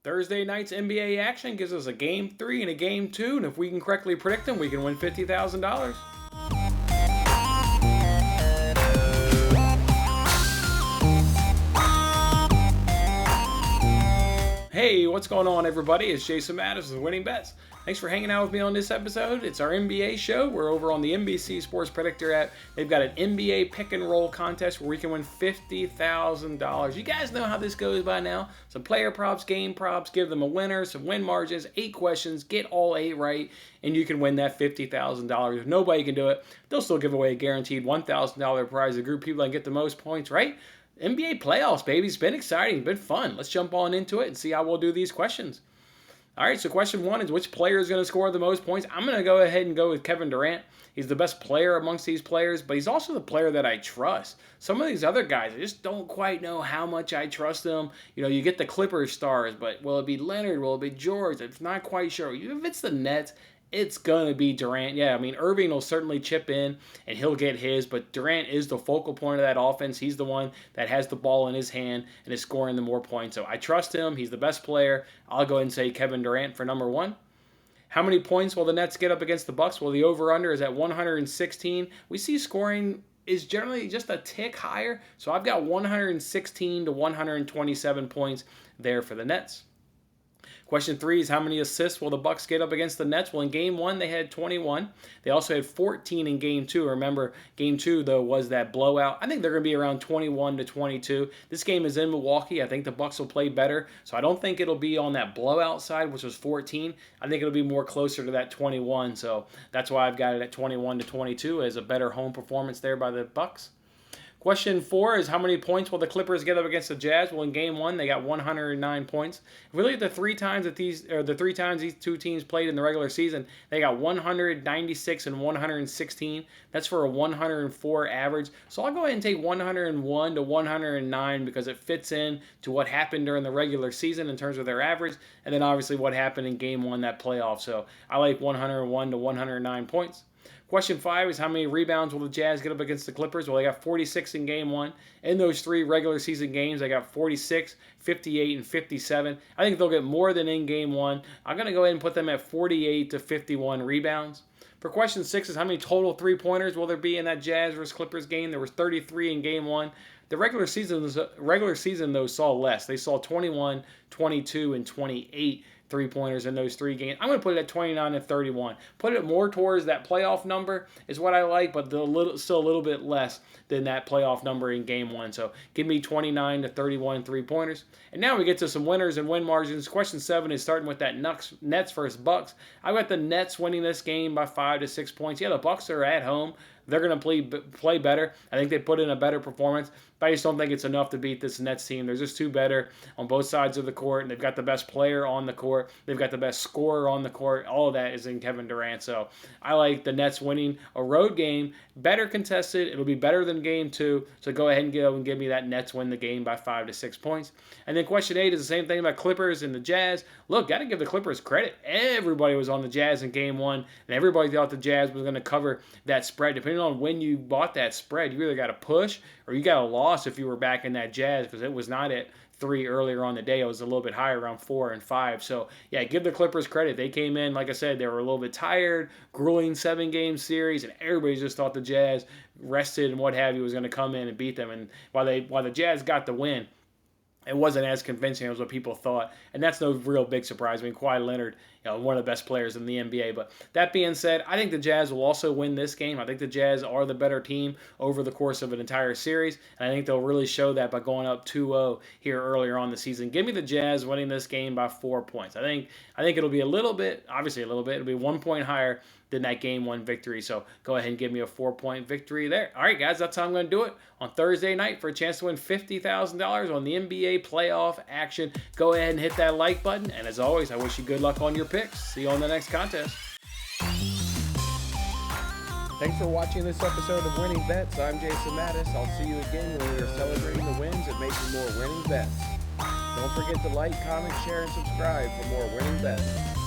Thursday night's NBA action gives us a Game 3 and a Game 2, and if we can correctly predict them, we can win $50,000. Hey, what's going on, everybody? It's Jason Mattis with Winning Bets. Thanks for hanging out with me on this episode. It's our NBA show. We're over on the NBC Sports Predictor app. They've got an NBA pick and roll contest where we can win $50,000. You guys know how this goes by now. Some player props, game props, give them a winner, some win margins, 8 questions, get all 8 right, and you can win that $50,000. If nobody can do it, they'll still give away a guaranteed $1,000 prize. The group of people that get the most points, right? NBA playoffs, baby. It's been exciting, been fun. Let's jump on into it and see how we'll do these questions. All right, so question 1 is which player is going to score the most points? I'm going to go ahead and go with Kevin Durant. He's the best player amongst these players, but he's also the player that I trust. Some of these other guys, I just don't quite know how much I trust them. You know, you get the Clippers stars, but will it be Leonard? Will it be George? I'm not quite sure. If it's the Nets, it's going to be Durant. Yeah, I mean, Irving will certainly chip in, and he'll get his, but Durant is the focal point of that offense. He's the one that has the ball in his hand and is scoring the more points. So I trust him. He's the best player. I'll go ahead and say Kevin Durant for number 1. How many points will the Nets get up against the Bucks? Well, the over-under is at 116. We see scoring is generally just a tick higher, so I've got 116 to 127 points there for the Nets. Question 3 is how many assists will the Bucks get up against the Nets? Well, in Game 1, they had 21. They also had 14 in Game 2. Remember, Game 2, though, was that blowout. I think they're going to be around 21 to 22. This game is in Milwaukee. I think the Bucks will play better, so I don't think it'll be on that blowout side, which was 14. I think it'll be more closer to that 21, so that's why I've got it at 21 to 22 as a better home performance there by the Bucks. Question 4 is how many points will the Clippers get up against the Jazz? Well, in Game 1, they got 109 points. If we look at the three times these two teams played in the regular season, they got 196 and 116. That's for a 104 average. So I'll go ahead and take 101 to 109 because it fits in to what happened during the regular season in terms of their average, and then obviously what happened in Game 1, that playoff. So I like 101 to 109 points. Question 5 is how many rebounds will the Jazz get up against the Clippers? Well, they got 46 in Game 1. In those 3 regular season games, they got 46, 58, and 57. I think they'll get more than in Game 1. I'm going to go ahead and put them at 48 to 51 rebounds. For question 6 is how many total three-pointers will there be in that Jazz versus Clippers game? There was 33 in Game 1. The regular season, though, saw less. They saw 21, 22, and 28 three-pointers in those 3 games. I'm going to put it at 29 and 31. Put it more towards that playoff number is what I like, but still a little bit less than that playoff number in Game 1. So give me 29 to 31 three-pointers. And now we get to some winners and win margins. Question 7 is starting with that Nets versus Bucks. I've got the Nets winning this game by 5 to 6 points. Yeah, the Bucks are at home. They're going to play better. I think they put in a better performance, but I just don't think it's enough to beat this Nets team. They're just too better on both sides of the court, and they've got the best player on the court. They've got the best scorer on the court. All of that is in Kevin Durant. So I like the Nets winning a road game, better contested. It'll be better than Game 2. So go ahead and give me that Nets win the game by 5 to 6 points. And then question 8 is the same thing about Clippers and the Jazz. Look, got to give the Clippers credit. Everybody was on the Jazz in Game 1, and everybody thought the Jazz was going to cover that spread. Depending on when you bought that spread, you either got a push or you got a loss if you were back in that Jazz, because it was not at 3 earlier on the day. It was a little bit higher, around 4 and 5. So, yeah, give the Clippers credit. They came in, like I said, they were a little bit tired, grueling 7-game series, and everybody just thought the Jazz rested and what have you was going to come in and beat them. And while the Jazz got the win, it wasn't as convincing as what people thought, and that's no real big surprise. I mean, Kawhi Leonard, one of the best players in the NBA. But that being said, I think the Jazz will also win this game. I think the Jazz are the better team over the course of an entire series, and I think they'll really show that by going up 2-0 here earlier on the season. Give me the Jazz winning this game by 4 points. I think it'll be obviously a little bit. It'll be 1 point higher than that Game 1 victory. So go ahead and give me a 4-point victory there. All right, guys, that's how I'm going to do it on Thursday night for a chance to win $50,000 on the NBA playoff action. Go ahead and hit that like button. And as always, I wish you good luck on your picks. See you on the next contest. Thanks for watching this episode of Winning Bets. I'm Jason Mattis. I'll see you again when we are celebrating the wins and making more winning bets. Don't forget to like, comment, share, and subscribe for more winning bets.